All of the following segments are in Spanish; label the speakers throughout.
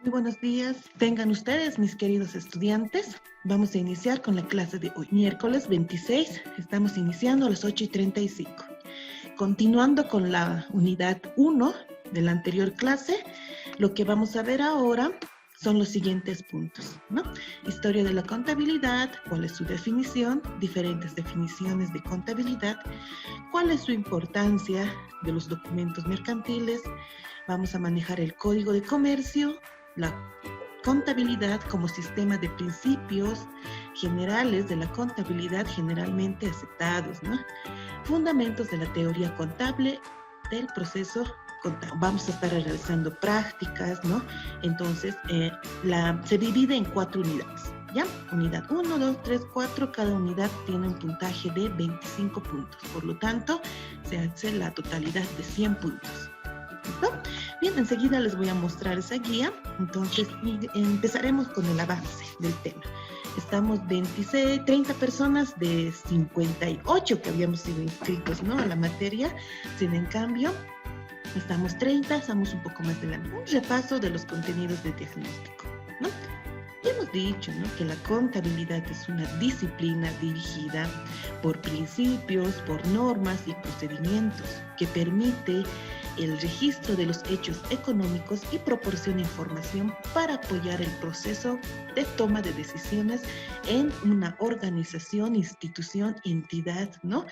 Speaker 1: Muy buenos días, tengan ustedes, mis queridos estudiantes. Vamos a iniciar con la clase de hoy, miércoles 26. Estamos iniciando a las 8:35. Continuando con la unidad 1 de la anterior clase, lo que vamos a ver ahora son los siguientes puntos, ¿no? Historia de la contabilidad, cuál es su definición, diferentes definiciones de contabilidad, cuál es su importancia de los documentos mercantiles. Vamos a manejar el código de comercio, la contabilidad como sistema de principios generales de la contabilidad generalmente aceptados, ¿no? Fundamentos de la teoría contable del proceso contable. Vamos a estar realizando prácticas, ¿no? Entonces, se divide en 4 unidades, ¿ya? Unidad 1, 2, 3, 4, cada unidad tiene un puntaje de 25 puntos. Por lo tanto, se hace la totalidad de 100 puntos. ¿Listo? Bien, enseguida les voy a mostrar esa guía. Entonces, empezaremos con el avance del tema. Estamos 30 personas de 58 que habíamos sido inscritos, ¿no?, a la materia. Sin en cambio, estamos 30, estamos un poco más de un repaso de los contenidos de diagnóstico, ¿no? Ya hemos dicho, ¿no?, que la contabilidad es una disciplina dirigida por principios, por normas y procedimientos que permite el registro de los hechos económicos y proporciona información para apoyar el proceso de toma de decisiones en una organización, institución, entidad, ¿no?,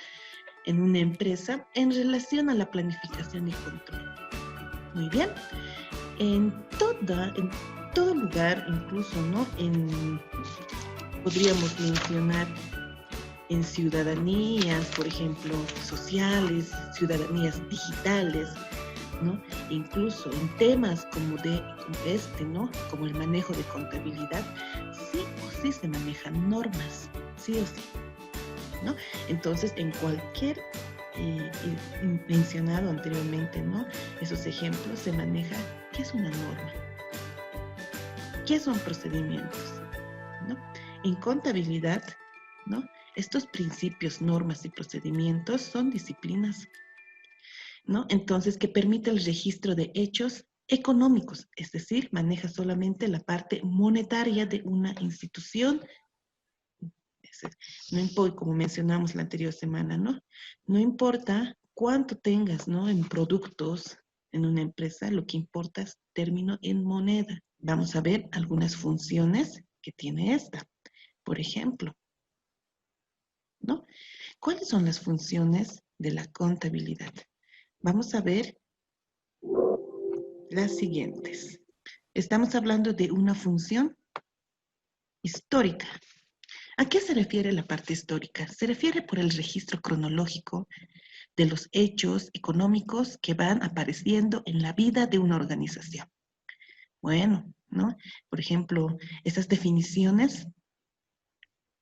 Speaker 1: en una empresa en relación a la planificación y control. Muy bien. En todo lugar, incluso, ¿no?, podríamos mencionar en ciudadanías, por ejemplo, sociales, ciudadanías digitales, ¿no? Incluso en temas como ¿no?, como el manejo de contabilidad, sí o sí se manejan normas, sí o sí, ¿no? Entonces, en cualquier mencionado anteriormente, ¿no?, esos ejemplos se maneja qué es una norma, qué son procedimientos, ¿no? En contabilidad, ¿no?, estos principios, normas y procedimientos son disciplinas, ¿no? Entonces, que permite el registro de hechos económicos, es decir, maneja solamente la parte monetaria de una institución. No importa, como mencionamos la anterior semana, ¿no? No importa cuánto tengas, ¿no?, en productos en una empresa, lo que importa es término en moneda. Vamos a ver algunas funciones que tiene esta. Por ejemplo, ¿no?, ¿cuáles son las funciones de la contabilidad? Vamos a ver las siguientes. Estamos hablando de una función histórica. ¿A qué se refiere la parte histórica? Se refiere por el registro cronológico de los hechos económicos que van apareciendo en la vida de una organización. Bueno, ¿no? Por ejemplo, esas definiciones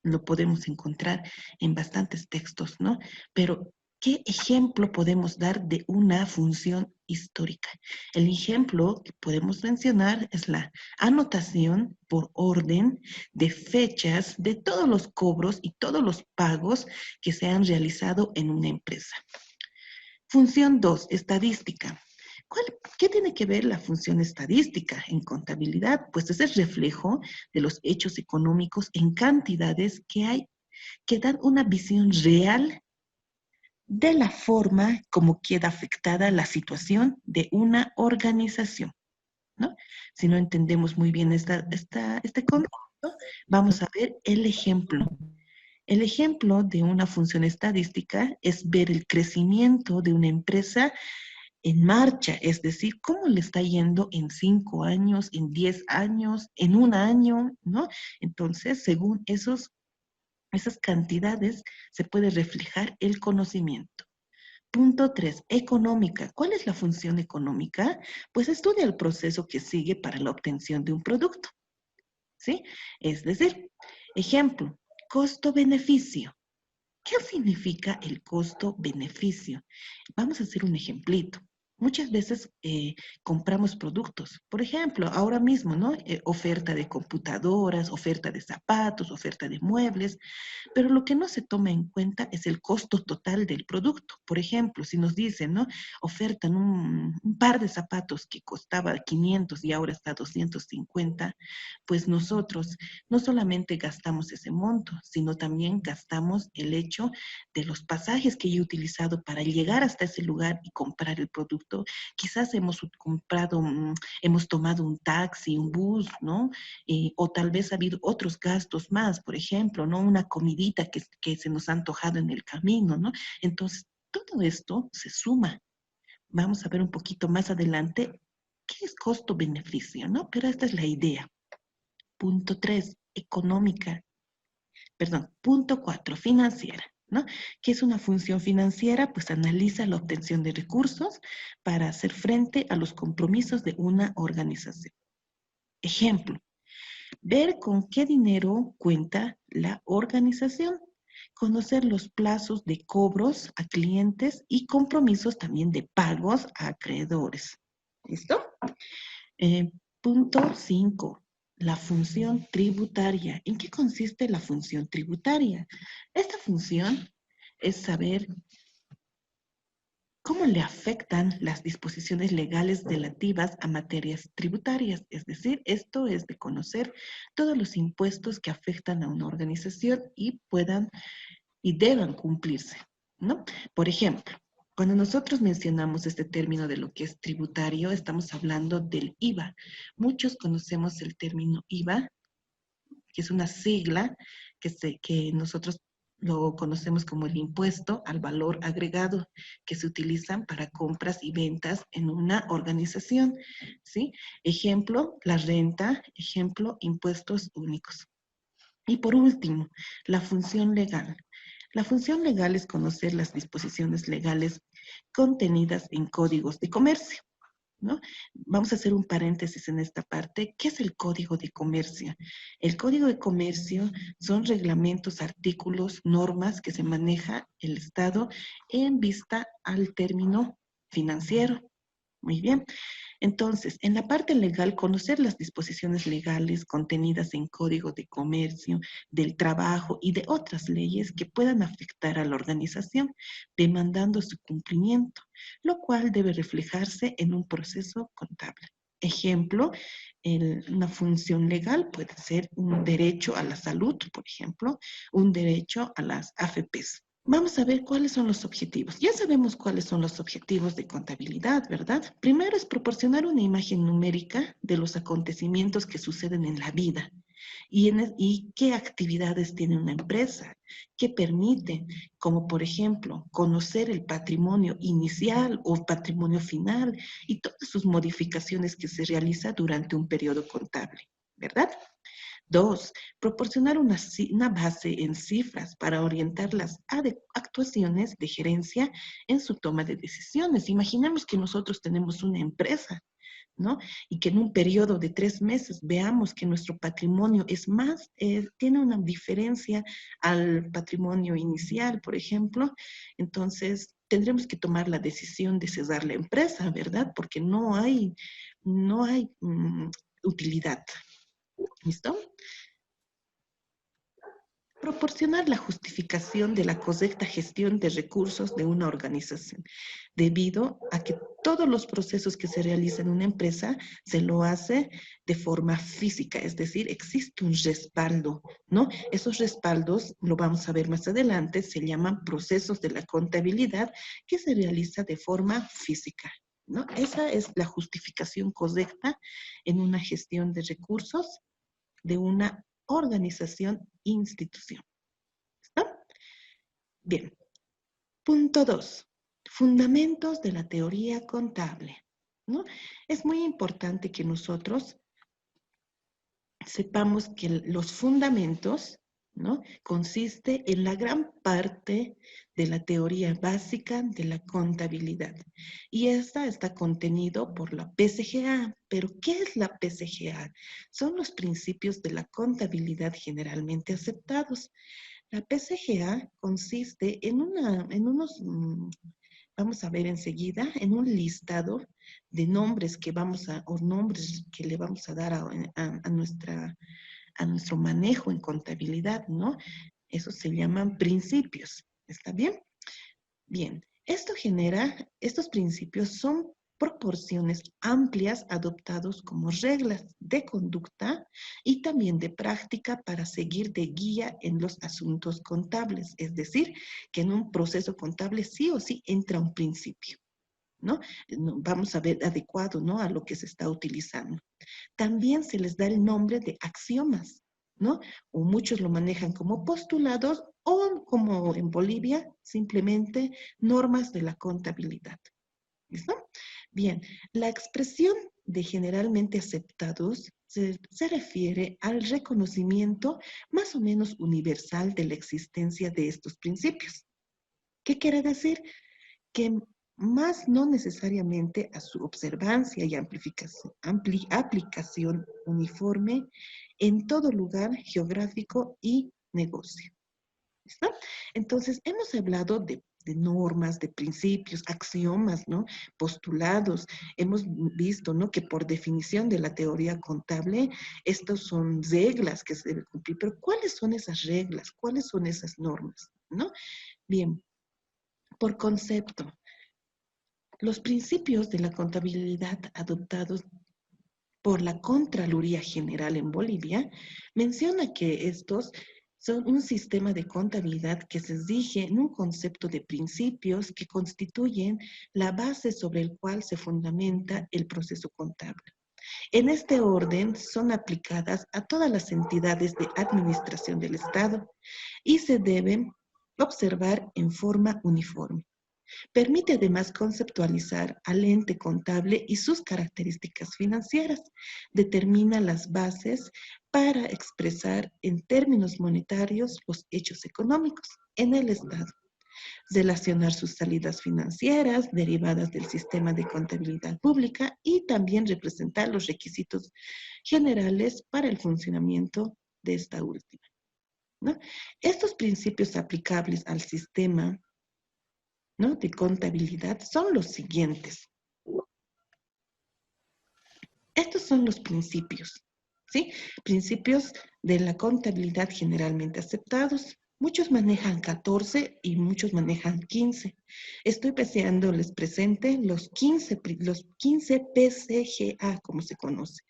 Speaker 1: lo podemos encontrar en bastantes textos, ¿no? Pero, ¿qué ejemplo podemos dar de una función histórica? El ejemplo que podemos mencionar es la anotación por orden de fechas de todos los cobros y todos los pagos que se han realizado en una empresa. Función 2, estadística. ¿Qué tiene que ver la función estadística en contabilidad? Pues es el reflejo de los hechos económicos en cantidades que dan una visión real de la forma como queda afectada la situación de una organización, ¿no? Si no entendemos muy bien este concepto, vamos a ver el ejemplo. El ejemplo de una función estadística es ver el crecimiento de una empresa en marcha, es decir, cómo le está yendo en 5 años, en 10 años, en un año, ¿no? Entonces, según esas cantidades, se puede reflejar el conocimiento. Punto 3, económica. ¿Cuál es la función económica? Pues estudia el proceso que sigue para la obtención de un producto, ¿sí? Es decir, ejemplo, costo-beneficio. ¿Qué significa el costo-beneficio? Vamos a hacer un ejemplito. Muchas veces compramos productos, por ejemplo, ahora mismo, ¿no? Oferta de computadoras, oferta de zapatos, oferta de muebles, pero lo que no se toma en cuenta es el costo total del producto. Por ejemplo, si nos dicen, ¿no? Ofertan un par de zapatos que costaba 500 y ahora está 250, pues nosotros no solamente gastamos ese monto, sino también gastamos el hecho de los pasajes que yo he utilizado para llegar hasta ese lugar y comprar el producto. Quizás hemos comprado, hemos tomado un taxi, un bus, ¿no? O tal vez ha habido otros gastos más, por ejemplo, ¿no? Una comidita que se nos ha antojado en el camino, ¿no? Entonces, todo esto se suma. Vamos a ver un poquito más adelante qué es costo-beneficio, ¿no? Pero esta es la idea. Punto 3, económica. Perdón, punto 4, financiera, ¿no? ¿Qué es una función financiera? Pues analiza la obtención de recursos para hacer frente a los compromisos de una organización. Ejemplo, ver con qué dinero cuenta la organización, conocer los plazos de cobros a clientes y compromisos también de pagos a acreedores. ¿Listo? Eh, Punto 5. La función tributaria. ¿En qué consiste la función tributaria? Esta función es saber cómo le afectan las disposiciones legales relativas a materias tributarias. Es decir, esto es de conocer todos los impuestos que afectan a una organización y puedan y deban cumplirse, ¿no? Por ejemplo, cuando nosotros mencionamos este término de lo que es tributario, estamos hablando del IVA. Muchos conocemos el término IVA, que es una sigla que nosotros lo conocemos como el impuesto al valor agregado, que se utilizan para compras y ventas en una organización, ¿sí? Ejemplo, la renta, ejemplo, impuestos únicos. Y por último, la función legal. La función legal es conocer las disposiciones legales contenidas en códigos de comercio, ¿no? Vamos a hacer un paréntesis en esta parte. ¿Qué es el Código de Comercio? El Código de Comercio son reglamentos, artículos, normas que se maneja el Estado en vista al término financiero. Muy bien. Entonces, en la parte legal, conocer las disposiciones legales contenidas en Código de Comercio, del Trabajo y de otras leyes que puedan afectar a la organización, demandando su cumplimiento, lo cual debe reflejarse en un proceso contable. Ejemplo, una función legal puede ser un derecho a la salud, por ejemplo, un derecho a las AFPs. Vamos a ver cuáles son los objetivos. Ya sabemos cuáles son los objetivos de contabilidad, ¿verdad? Primero es proporcionar una imagen numérica de los acontecimientos que suceden en la vida y qué actividades tiene una empresa, qué permiten, como por ejemplo, conocer el patrimonio inicial o patrimonio final y todas sus modificaciones que se realizan durante un periodo contable, ¿verdad? Dos, proporcionar una base en cifras para orientar las actuaciones de gerencia en su toma de decisiones. Imaginemos que nosotros tenemos una empresa, ¿no? Y que en un periodo de 3 meses veamos que nuestro patrimonio es más, tiene una diferencia al patrimonio inicial, por ejemplo. Entonces, tendremos que tomar la decisión de cesar la empresa, ¿verdad? Porque no hay utilidad. ¿Listo? Proporcionar la justificación de la correcta gestión de recursos de una organización, debido a que todos los procesos que se realizan en una empresa se lo hace de forma física, es decir, existe un respaldo, ¿no? Esos respaldos, lo vamos a ver más adelante, se llaman procesos de la contabilidad que se realiza de forma física, ¿no? Esa es la justificación correcta en una gestión de recursos de una organización, institución. ¿Está? Bien. Punto 2. Fundamentos de la teoría contable, ¿no? Es muy importante que nosotros sepamos que los fundamentos, ¿no? Consiste en la gran parte de la teoría básica de la contabilidad. Y esta está contenido por la PCGA. ¿Pero qué es la PCGA? Son los principios de la contabilidad generalmente aceptados. La PCGA consiste en unos vamos a ver enseguida en un listado de nombres que o nombres que le vamos a dar a nuestro manejo en contabilidad, ¿no? Eso se llaman principios. ¿Está bien? Bien, estos principios son proporciones amplias adoptados como reglas de conducta y también de práctica para seguir de guía en los asuntos contables. Es decir, que en un proceso contable sí o sí entra un principio, ¿no? Vamos a ver adecuado, ¿no? A lo que se está utilizando. También se les da el nombre de axiomas, ¿no? O muchos lo manejan como postulados o como en Bolivia, simplemente normas de la contabilidad. ¿Listo? Bien, la expresión de generalmente aceptados se refiere al reconocimiento más o menos universal de la existencia de estos principios. ¿Qué quiere decir? Que más no necesariamente a su observancia y aplicación uniforme en todo lugar geográfico y negocio. ¿Listo? Entonces, hemos hablado de normas, de principios, axiomas, ¿no? Postulados. Hemos visto, ¿no? Que por definición de la teoría contable, estos son reglas que se deben cumplir. Pero, ¿cuáles son esas reglas? ¿Cuáles son esas normas? ¿No? Bien, por concepto. Los principios de la contabilidad adoptados por la Contraloría General en Bolivia menciona que estos son un sistema de contabilidad que se rige en un concepto de principios que constituyen la base sobre el cual se fundamenta el proceso contable. En este orden son aplicadas a todas las entidades de administración del Estado y se deben observar en forma uniforme. Permite además conceptualizar al ente contable y sus características financieras. Determina las bases para expresar en términos monetarios los hechos económicos en el Estado. Relacionar sus salidas financieras derivadas del sistema de contabilidad pública y también representar los requisitos generales para el funcionamiento de esta última, ¿no? Estos principios aplicables al sistema, ¿no? de contabilidad son los siguientes. Estos son los principios, ¿sí? Principios de la contabilidad generalmente aceptados. Muchos manejan 14 y muchos manejan 15. Estoy les presente los 15 PCGA, como se conoce,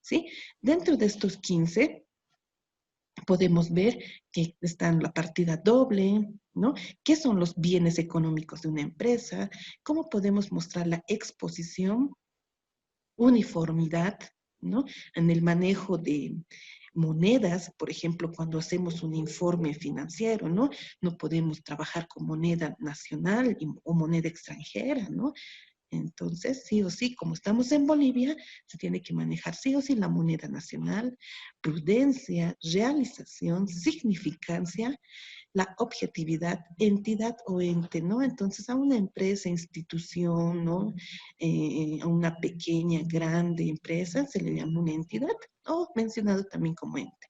Speaker 1: ¿sí? Dentro de estos 15 podemos ver que están la partida doble, ¿no? ¿Qué son los bienes económicos de una empresa? ¿Cómo podemos mostrar la exposición? Uniformidad, ¿no? En el manejo de monedas, por ejemplo, cuando hacemos un informe financiero, ¿no? No podemos trabajar con moneda nacional o moneda extranjera, ¿no? Entonces, sí o sí, como estamos en Bolivia, se tiene que manejar sí o sí la moneda nacional, prudencia, realización, significancia, la objetividad, entidad o ente, ¿no? Entonces, a una empresa, institución, ¿no? A una pequeña, grande empresa se le llama una entidad o mencionado también como ente.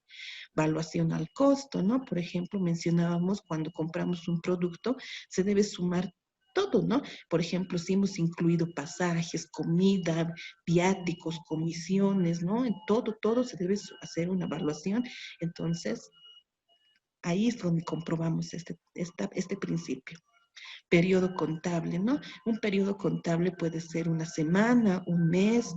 Speaker 1: Valuación al costo, ¿no? Por ejemplo, mencionábamos cuando compramos un producto, se debe sumar todo, ¿no? Por ejemplo, si hemos incluido pasajes, comida, viáticos, comisiones, ¿no? En todo se debe hacer una evaluación. Entonces, ahí es donde comprobamos este principio. Periodo contable, ¿no? Un periodo contable puede ser una semana, un mes,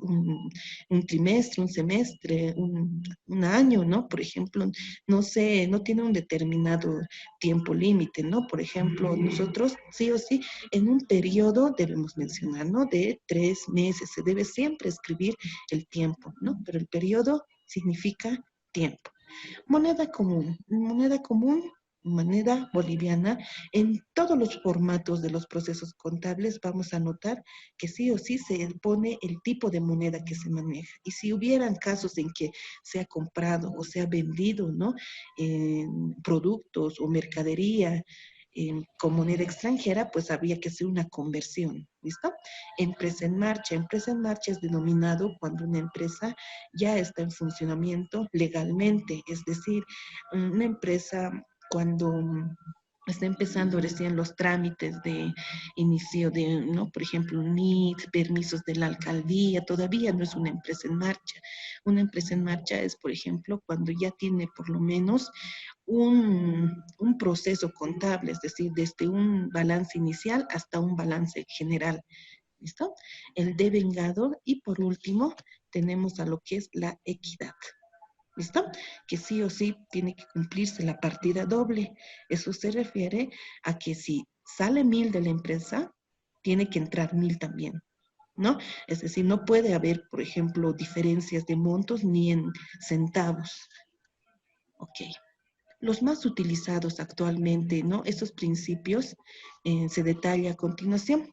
Speaker 1: un trimestre, un semestre, un año, ¿no? Por ejemplo, no sé, no tiene un determinado tiempo límite, ¿no? Por ejemplo, nosotros sí o sí en un periodo debemos mencionar, ¿no? De 3 meses, se debe siempre escribir el tiempo, ¿no? Pero el periodo significa tiempo. Moneda común, moneda boliviana, en todos los formatos de los procesos contables vamos a notar que sí o sí se pone el tipo de moneda que se maneja. Y si hubieran casos en que se ha comprado o se ha vendido, ¿no? Productos o mercadería con moneda extranjera, pues había que hacer una conversión, ¿listo? Empresa en marcha. Empresa en marcha es denominado cuando una empresa ya está en funcionamiento legalmente, es decir, una empresa cuando está empezando recién los trámites de inicio de, ¿no? Por ejemplo, NIT, permisos de la alcaldía, todavía no es una empresa en marcha. Una empresa en marcha es, por ejemplo, cuando ya tiene por lo menos un proceso contable, es decir, desde un balance inicial hasta un balance general. ¿Listo? El devengado y por último tenemos a lo que es la equidad. ¿Listo? Que sí o sí tiene que cumplirse la partida doble. Eso se refiere a que si sale 1.000 de la empresa, tiene que entrar 1.000 también, ¿no? Es decir, no puede haber, por ejemplo, diferencias de montos ni en centavos. Ok. Los más utilizados actualmente, ¿no? Estos principios se detalla a continuación,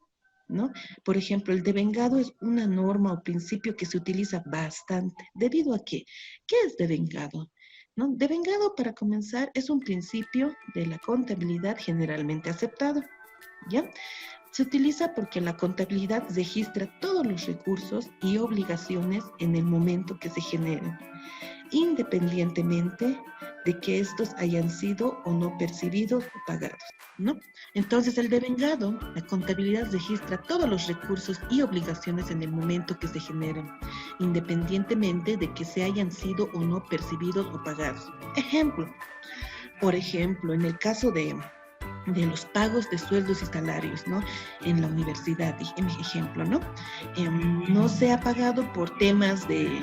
Speaker 1: ¿no? Por ejemplo, el devengado es una norma o principio que se utiliza bastante. ¿Debido a qué? ¿Qué es devengado? ¿No? Devengado, para comenzar, es un principio de la contabilidad generalmente aceptado, ¿ya? Se utiliza porque la contabilidad registra todos los recursos y obligaciones en el momento que se generen, independientemente de que estos hayan sido o no percibidos o pagados, ¿no? Entonces, el devengado, la contabilidad registra todos los recursos y obligaciones en el momento que se generen, independientemente de que se hayan sido o no percibidos o pagados. Ejemplo, por ejemplo, en el caso de los pagos de sueldos y salarios, ¿no? En la universidad, en mi ejemplo, ¿no? No se ha pagado por temas de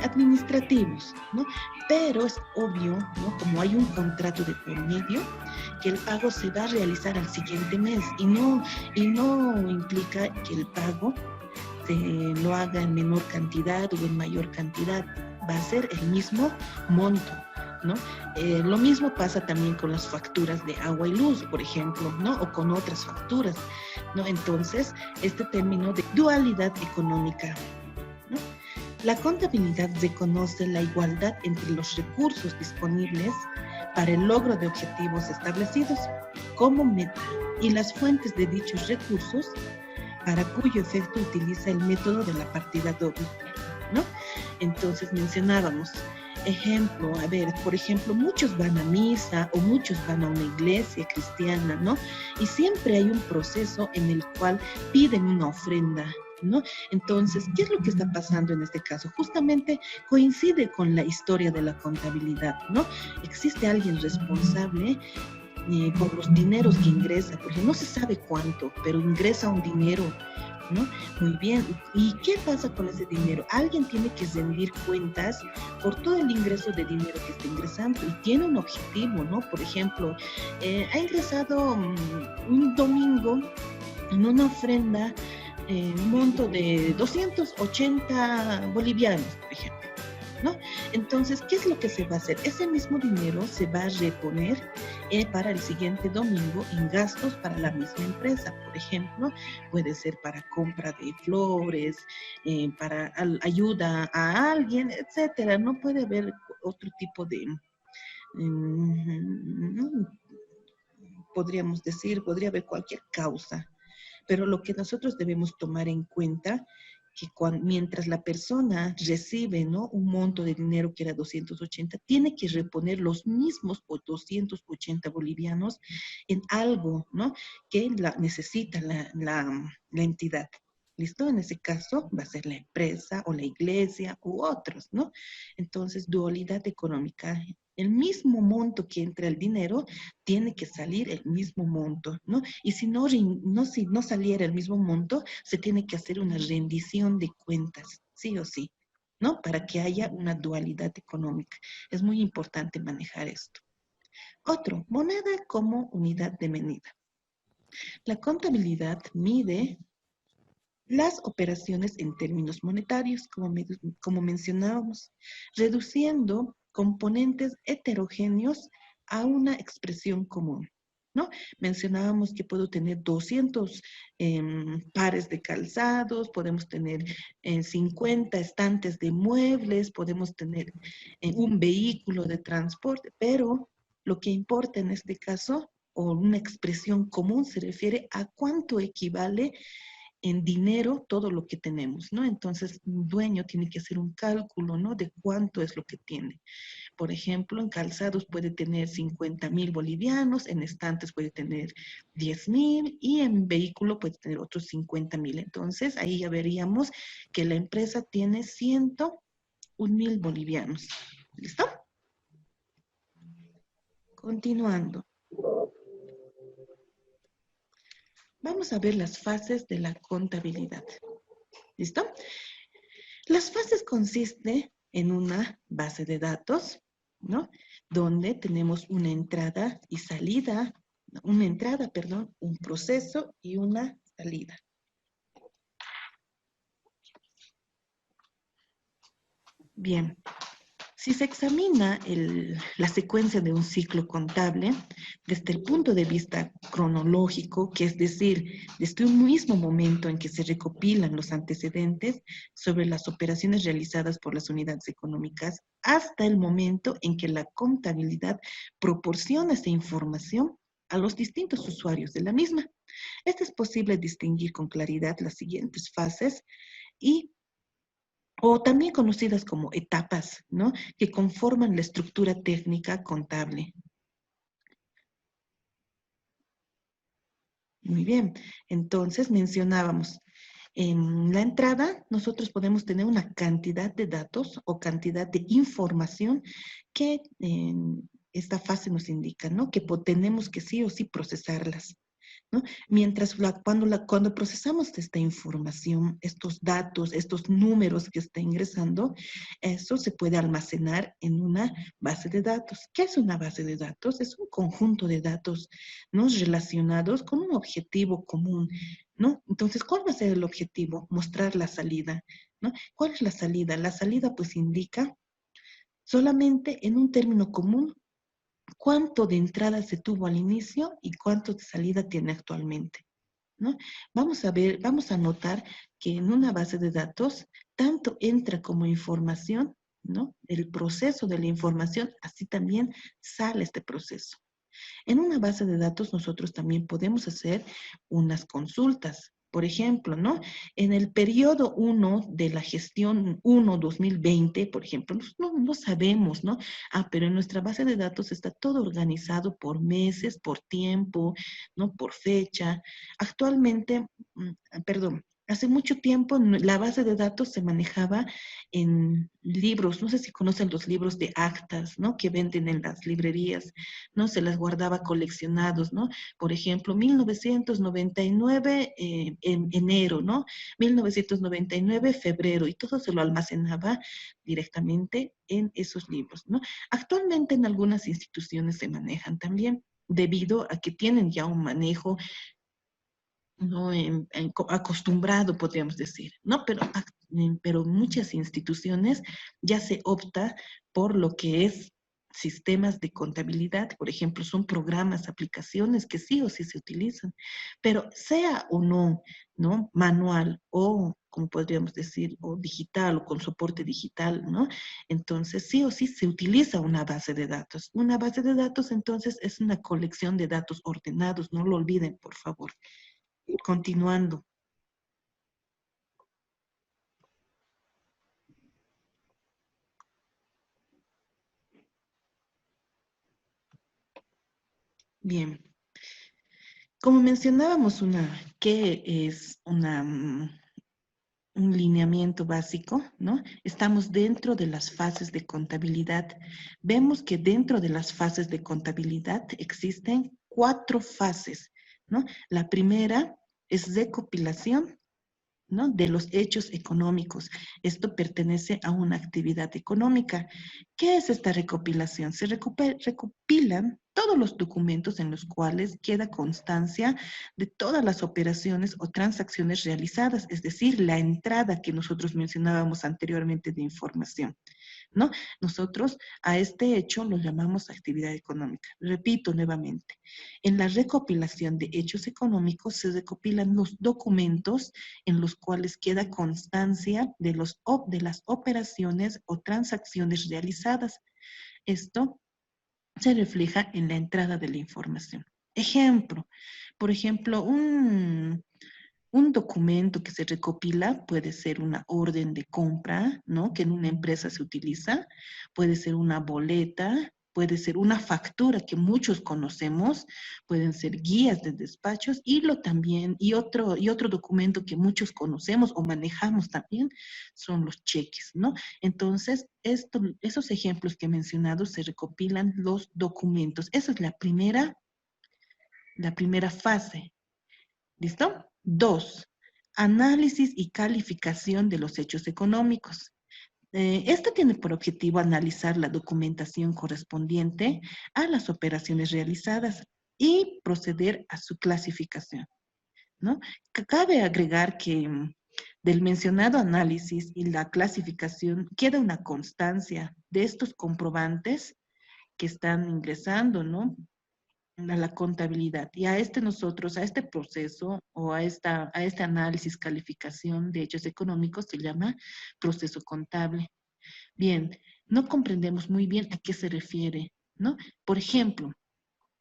Speaker 1: administrativos, ¿no? Pero es obvio, ¿no? Como hay un contrato de por medio, que el pago se va a realizar al siguiente mes y no implica que el pago se lo haga en menor cantidad o en mayor cantidad, va a ser el mismo monto, ¿no? Lo mismo pasa también con las facturas de agua y luz, por ejemplo, ¿no? O con otras facturas, ¿no? Entonces, este término de dualidad económica, ¿no? La contabilidad reconoce la igualdad entre los recursos disponibles para el logro de objetivos establecidos como meta y las fuentes de dichos recursos, para cuyo efecto utiliza el método de la partida doble, ¿no? Entonces mencionábamos, ejemplo, a ver, por ejemplo, muchos van a misa o muchos van a una iglesia cristiana, ¿no? Y siempre hay un proceso en el cual piden una ofrenda, ¿no? Entonces, ¿qué es lo que está pasando en este caso? Justamente coincide con la historia de la contabilidad, ¿no? Existe alguien responsable por los dineros que ingresa, porque no se sabe cuánto, pero ingresa un dinero, ¿no? Muy bien. ¿Y qué pasa con ese dinero? Alguien tiene que rendir cuentas por todo el ingreso de dinero que está ingresando y tiene un objetivo, ¿no? Por ejemplo, ha ingresado un domingo en una ofrenda un monto de 280 bolivianos, por ejemplo, ¿no? Entonces, ¿qué es lo que se va a hacer? Ese mismo dinero se va a reponer para el siguiente domingo en gastos para la misma empresa. Por ejemplo, puede ser para compra de flores, para ayuda a alguien, etcétera. No puede haber otro tipo de, podríamos decir, podría haber cualquier causa. Pero lo que nosotros debemos tomar en cuenta que mientras la persona recibe, ¿no? Un monto de dinero que era 280, tiene que reponer los mismos 280 bolivianos en algo, ¿no? Que necesita la entidad. ¿Listo? En ese caso va a ser la empresa o la iglesia u otros, ¿no? Entonces, dualidad económica. El mismo monto que entra el dinero, tiene que salir el mismo monto, ¿no? Y si no saliera el mismo monto, se tiene que hacer una rendición de cuentas, sí o sí, ¿no? Para que haya una dualidad económica. Es muy importante manejar esto. Otro, moneda como unidad de medida. La contabilidad mide las operaciones en términos monetarios, como mencionábamos, reduciendo componentes heterogéneos a una expresión común, ¿no? Mencionábamos que puedo tener 200 pares de calzados, podemos tener 50 estantes de muebles, podemos tener un vehículo de transporte, pero lo que importa en este caso, o una expresión común, se refiere a cuánto equivale en dinero todo lo que tenemos, ¿no? Entonces, un dueño tiene que hacer un cálculo, ¿no? De cuánto es lo que tiene. Por ejemplo, en calzados puede tener 50.000 bolivianos, en estantes puede tener 10.000 y en vehículo puede tener otros 50.000. Entonces, ahí ya veríamos que la empresa tiene 101.000 bolivianos. ¿Listo? Continuando. Vamos a ver las fases de la contabilidad. ¿Listo? Las fases consisten en una base de datos, ¿no? Donde tenemos una entrada y salida, una entrada, perdón, un proceso y una salida. Bien, si se examina la secuencia de un ciclo contable desde el punto de vista cronológico, que es decir, desde un mismo momento en que se recopilan los antecedentes sobre las operaciones realizadas por las unidades económicas, hasta el momento en que la contabilidad proporciona esa información a los distintos usuarios de la misma. Es posible distinguir con claridad las siguientes fases y o también conocidas como etapas, ¿no? Que conforman la estructura técnica contable. Muy bien, entonces mencionábamos, en la entrada nosotros podemos tener una cantidad de datos o cantidad de información que en esta fase nos indica, ¿no? Que tenemos que sí o sí procesarlas. ¿No? Mientras cuando procesamos esta información, estos datos, estos números que está ingresando, eso se puede almacenar en una base de datos. ¿Qué es una base de datos? Es un conjunto de datos, ¿no? Relacionados con un objetivo común, ¿no? Entonces, ¿cuál va a ser el objetivo? Mostrar la salida, ¿no? ¿Cuál es la salida? La salida pues indica solamente en un término común cuánto de entrada se tuvo al inicio y cuánto de salida tiene actualmente, ¿no? Vamos a ver, vamos a notar que en una base de datos tanto entra como información, ¿no? El proceso de la información, así también sale este proceso. En una base de datos nosotros también podemos hacer unas consultas. Por ejemplo, ¿no? En el periodo 1 de la gestión 1-2020, por ejemplo, no sabemos, ¿no? Ah, pero en nuestra base de datos está todo organizado por meses, por tiempo, ¿no? Por fecha. Actualmente, perdón, hace mucho tiempo la base de datos se manejaba en libros, no sé si conocen los libros de actas, ¿no? Que venden en las librerías, ¿no? Se las guardaba coleccionados, ¿no? Por ejemplo, 1999 en enero, ¿no? 1999 febrero, y todo se lo almacenaba directamente en esos libros, ¿no? Actualmente en algunas instituciones se manejan también, debido a que tienen ya un manejo, ¿no? Acostumbrado, podríamos decir, ¿no? Pero muchas instituciones ya se opta por lo que es sistemas de contabilidad, por ejemplo, son programas, aplicaciones que sí o sí se utilizan, pero sea o no, ¿no? Manual o, como podríamos decir, o digital o con soporte digital, ¿no? Entonces, sí o sí se utiliza una base de datos. Una base de datos, entonces, es una colección de datos ordenados, no lo olviden, por favor. Continuando. Bien. Como mencionábamos, ¿qué es un lineamiento básico, ¿no? Estamos dentro de las fases de contabilidad. Vemos que dentro de las fases de contabilidad existen 4 fases, ¿no? La primera es recopilación, ¿no? De los hechos económicos. Esto pertenece a una actividad económica. ¿Qué es esta recopilación? Se recopilan todos los documentos en los cuales queda constancia de todas las operaciones o transacciones realizadas, es decir, la entrada que nosotros mencionábamos anteriormente de información, ¿no? Nosotros a este hecho lo llamamos actividad económica. Repito nuevamente, en la recopilación de hechos económicos se recopilan los documentos en los cuales queda constancia de las operaciones o transacciones realizadas. Esto se refleja en la entrada de la información. Ejemplo, por ejemplo, Un documento que se recopila puede ser una orden de compra, ¿no? Que en una empresa se utiliza, puede ser una boleta, puede ser una factura que muchos conocemos, pueden ser guías de despachos y otro documento que muchos conocemos o manejamos también son los cheques, ¿no? Entonces, esos ejemplos que he mencionado se recopilan los documentos. Esa es la primera fase. ¿Listo? Dos, análisis y calificación de los hechos económicos. Este tiene por objetivo analizar la documentación correspondiente a las operaciones realizadas y proceder a su clasificación, ¿no? Cabe agregar que del mencionado análisis y la clasificación queda una constancia de estos comprobantes que están ingresando, ¿no? A la contabilidad. Y a este proceso o a este análisis, calificación de hechos económicos se llama proceso contable. Bien, no comprendemos muy bien a qué se refiere, ¿no? Por ejemplo,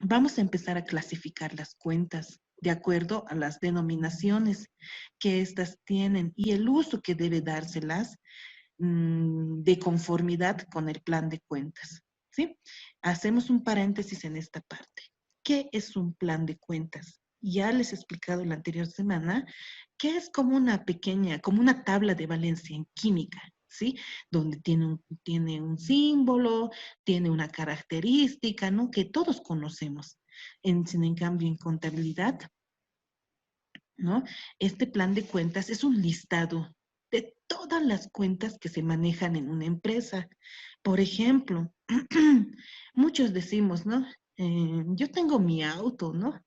Speaker 1: vamos a empezar a clasificar las cuentas de acuerdo a las denominaciones que éstas tienen y el uso que debe dárselas de conformidad con el plan de cuentas, ¿sí? Hacemos un paréntesis en esta parte. ¿Qué es un plan de cuentas? Ya les he explicado la anterior semana que es como una tabla de valencia en química, ¿sí? Donde tiene un símbolo, tiene una característica, ¿no? Que todos conocemos. En cambio, en contabilidad, ¿no? Este plan de cuentas es un listado de todas las cuentas que se manejan en una empresa. Por ejemplo, muchos decimos, ¿no? Yo tengo mi auto, ¿no?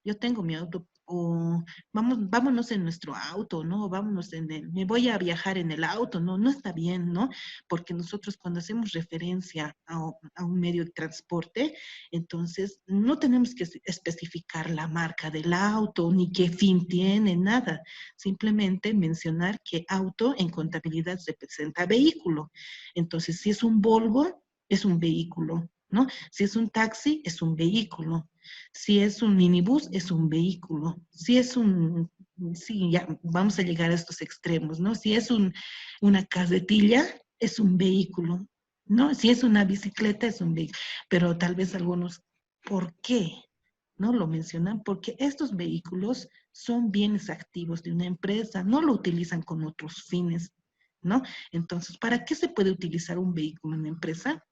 Speaker 1: Yo tengo mi auto, o vámonos en nuestro auto, ¿no? O vámonos me voy a viajar en el auto, ¿no? No está bien, ¿no? Porque nosotros cuando hacemos referencia a un medio de transporte, entonces, no tenemos que especificar la marca del auto, ni qué fin tiene, nada. Simplemente mencionar que auto en contabilidad se presenta vehículo. Entonces, si es un Volvo, es un vehículo, ¿no? Si es un taxi, es un vehículo. Si es un minibús, es un vehículo. Sí, ya vamos a llegar a estos extremos, ¿no? Si es una carretilla, es un vehículo, ¿no? Si es una bicicleta, es un vehículo. Pero tal vez algunos, ¿por qué? ¿No? Lo mencionan porque estos vehículos son bienes activos de una empresa, no lo utilizan con otros fines, ¿no? Entonces, ¿para qué se puede utilizar un vehículo en una empresa?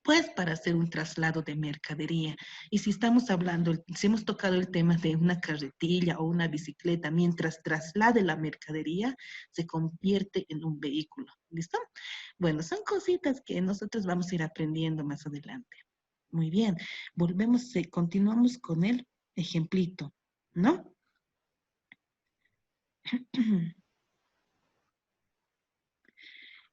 Speaker 1: Pues para hacer un traslado de mercadería. Y si hemos tocado el tema de una carretilla o una bicicleta, mientras traslade la mercadería, se convierte en un vehículo. ¿Listo? Bueno, son cositas que nosotros vamos a ir aprendiendo más adelante. Muy bien, continuamos con el ejemplito, ¿no?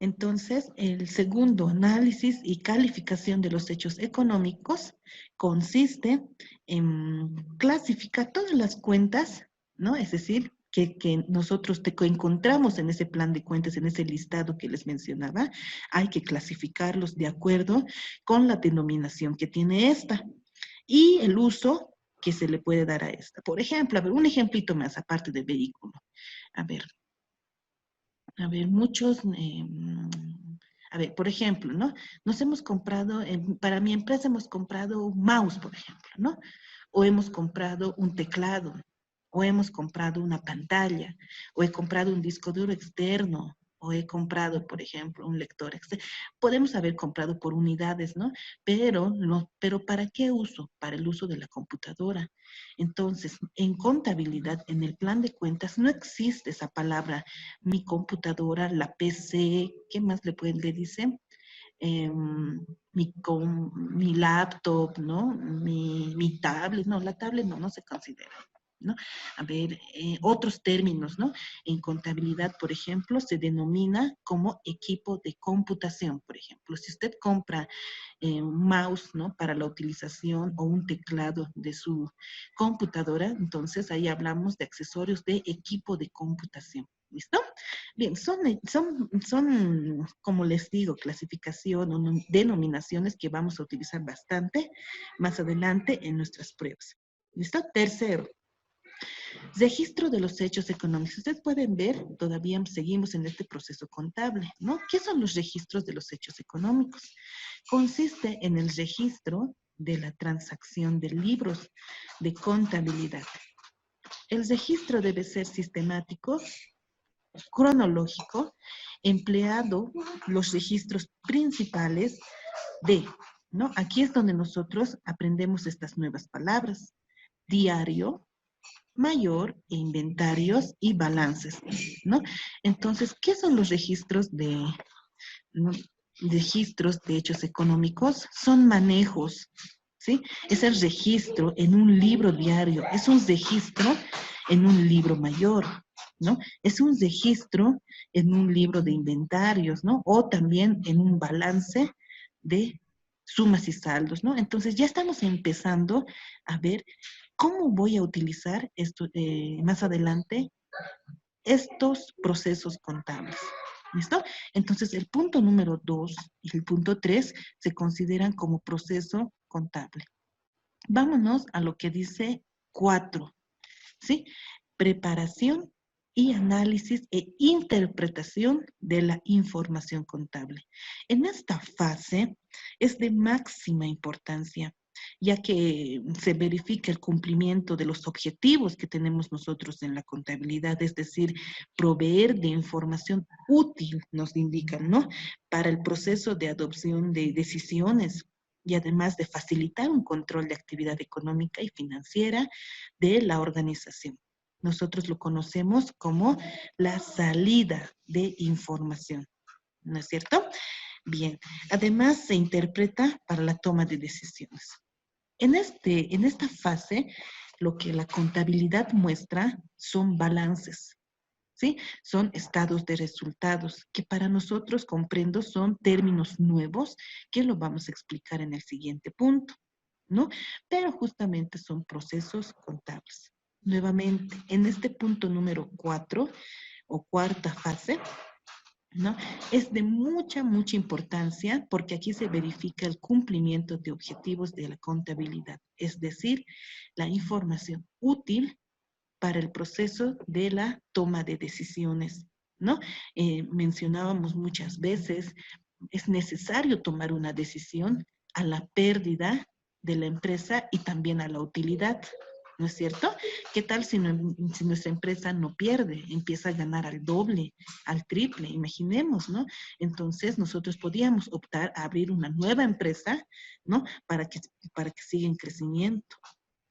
Speaker 1: Entonces, el segundo análisis y calificación de los hechos económicos consiste en clasificar todas las cuentas, ¿no? Es decir, que nosotros que encontramos en ese plan de cuentas, en ese listado que les mencionaba, hay que clasificarlos de acuerdo con la denominación que tiene esta y el uso que se le puede dar a esta. Por ejemplo, a ver, un ejemplito más aparte de vehículo. A ver, muchos, a ver, por ejemplo, ¿no? Nos hemos comprado, para mi empresa hemos comprado un mouse, por ejemplo, ¿no? O hemos comprado un teclado, o hemos comprado una pantalla, o he comprado un disco duro externo, o he comprado, por ejemplo, un lector externo. Podemos haber comprado por unidades, ¿no? Pero ¿para qué uso? Para el uso de la computadora. Entonces, en contabilidad, en el plan de cuentas, no existe esa palabra mi computadora, la PC, ¿qué más le dice? Mi laptop, ¿no? Mi tablet, no, la tablet no se considera, ¿no? A ver, otros términos, ¿no? En contabilidad, por ejemplo, se denomina como equipo de computación, por ejemplo. Si usted compra un mouse, ¿no? Para la utilización o un teclado de su computadora, entonces ahí hablamos de accesorios de equipo de computación. ¿Listo? Bien, son, como les digo, clasificación o denominaciones que vamos a utilizar bastante más adelante en nuestras pruebas. ¿Listo? Tercero, Registro de los hechos económicos. Ustedes pueden ver, todavía seguimos en este proceso contable, ¿no? ¿Qué son los registros de los hechos económicos? Consiste en el registro de la transacción de libros de contabilidad. El registro debe ser sistemático, cronológico, empleando los registros principales de, ¿no? Aquí es donde nosotros aprendemos estas nuevas palabras. Diario, mayor, inventarios y balances, ¿no? Entonces, ¿qué son los registros de, ¿no? registros de hechos económicos? Son manejos, ¿sí? Es el registro en un libro diario, es un registro en un libro mayor, ¿no? Es un registro en un libro de inventarios, ¿no? O también en un balance de sumas y saldos, ¿no? Entonces ya estamos empezando a ver cómo voy a utilizar esto más adelante estos procesos contables. ¿Listo? Entonces, el punto número 2 y el punto 3 se consideran como proceso contable. Vámonos a lo que dice 4, ¿sí? Preparación y análisis e interpretación de la información contable. En esta fase es de máxima importancia, ya que se verifica el cumplimiento de los objetivos que tenemos nosotros en la contabilidad, es decir, proveer de información útil, nos indican, ¿no? Para el proceso de adopción de decisiones y además de facilitar un control de actividad económica y financiera de la organización. Nosotros lo conocemos como la salida de información, ¿no es cierto? Bien, además se interpreta para la toma de decisiones. En esta fase, lo que la contabilidad muestra son balances, ¿sí? Son estados de resultados, que para nosotros, comprendo, son términos nuevos que lo vamos a explicar en el siguiente punto, ¿no? Pero justamente son procesos contables. Nuevamente, en este punto número 4 o cuarta fase, ¿no? Es de mucha importancia porque aquí se verifica el cumplimiento de objetivos de la contabilidad, es decir, la información útil para el proceso de la toma de decisiones, ¿no? Mencionábamos muchas veces, es necesario tomar una decisión a la pérdida de la empresa y también a la utilidad, ¿no es cierto? ¿Qué tal si, si nuestra empresa no pierde, empieza a ganar al doble, al triple? Imaginemos, ¿no? Entonces nosotros podíamos optar a abrir una nueva empresa, ¿no? Para que siga en crecimiento.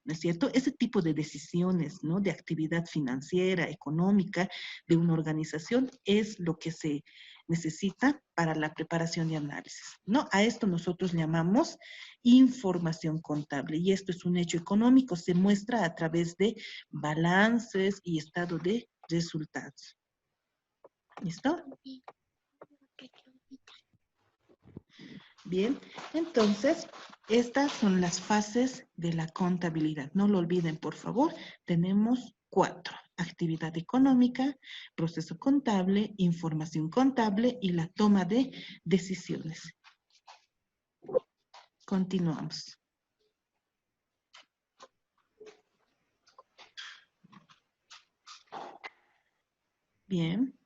Speaker 1: ¿No es cierto? Ese tipo de decisiones, ¿no? De actividad financiera, económica de una organización es lo que se necesita para la preparación y análisis, ¿no? A esto nosotros llamamos información contable y esto es un hecho económico, se muestra a través de balances y estado de resultados. ¿Listo? Bien, entonces, estas son las fases de la contabilidad. No lo olviden, por favor. Tenemos 4. Actividad económica, proceso contable, información contable y la toma de decisiones. Continuamos. Bien.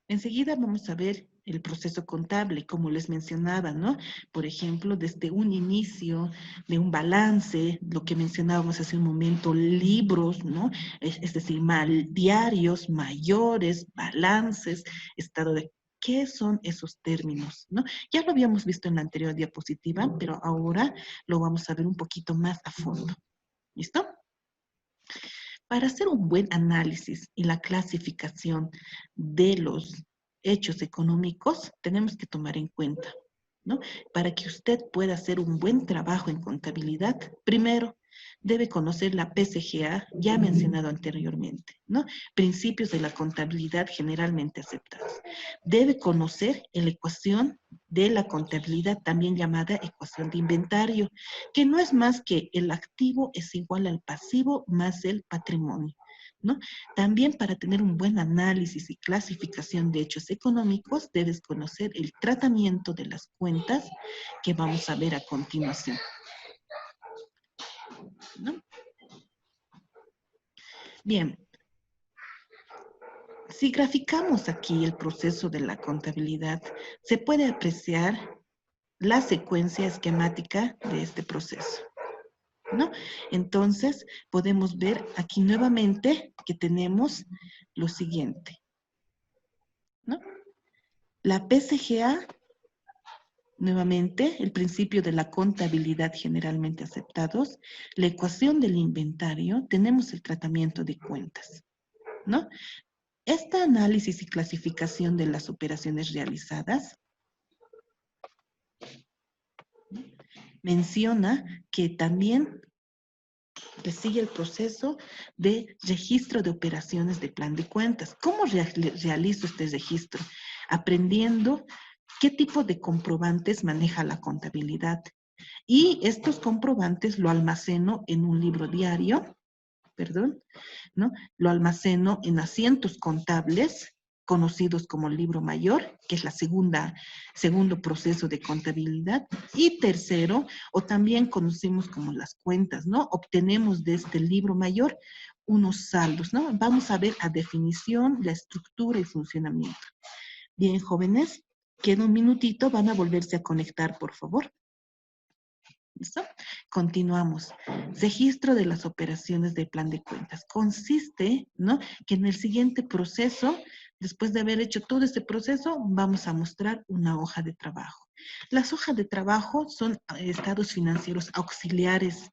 Speaker 1: Enseguida vamos a ver el proceso contable, como les mencionaba, ¿no? Por ejemplo, desde un inicio de un balance, lo que mencionábamos hace un momento, libros, ¿no? Es decir, diarios, mayores, balances, estado de... ¿Qué son esos términos, no? Ya lo habíamos visto en la anterior diapositiva, pero ahora lo vamos a ver un poquito más a fondo. ¿Listo? Para hacer un buen análisis y la clasificación de los hechos económicos, tenemos que tomar en cuenta, ¿no? Para que usted pueda hacer un buen trabajo en contabilidad, primero debe conocer la PCGA, ya mencionado anteriormente, ¿no? Principios de la contabilidad generalmente aceptados. Debe conocer la ecuación de la contabilidad, también llamada ecuación de inventario, que no es más que el activo es igual al pasivo más el patrimonio, ¿no? También para tener un buen análisis y clasificación de hechos económicos, debes conocer el tratamiento de las cuentas que vamos a ver a continuación, ¿no? Bien, Si graficamos aquí el proceso de la contabilidad, se puede apreciar la secuencia esquemática de este proceso, ¿no? Entonces, podemos ver aquí nuevamente que tenemos lo siguiente, ¿no? La PCGA, nuevamente, el principio de la contabilidad generalmente aceptados, la ecuación del inventario, tenemos el tratamiento de cuentas, ¿no? Este análisis y clasificación de las operaciones realizadas menciona que también sigue el proceso de registro de operaciones de plan de cuentas. ¿Cómo realizo este registro? Aprendiendo qué tipo de comprobantes maneja la contabilidad. Y estos comprobantes lo almaceno en un libro diario, perdón, ¿no? Lo almaceno en asientos contables, conocidos como libro mayor, que es la segundo proceso de contabilidad, y tercero, o también conocemos como las cuentas, ¿no? Obtenemos de este libro mayor unos saldos, ¿no? Vamos a ver a definición, la estructura y funcionamiento. Bien, jóvenes, queda un minutito, van a volverse a conectar, por favor. ¿Listo? Continuamos. Registro de las operaciones de plan de cuentas. Consiste, ¿no? Que en el siguiente proceso, después de haber hecho todo este proceso, vamos a mostrar una hoja de trabajo. Las hojas de trabajo son estados financieros auxiliares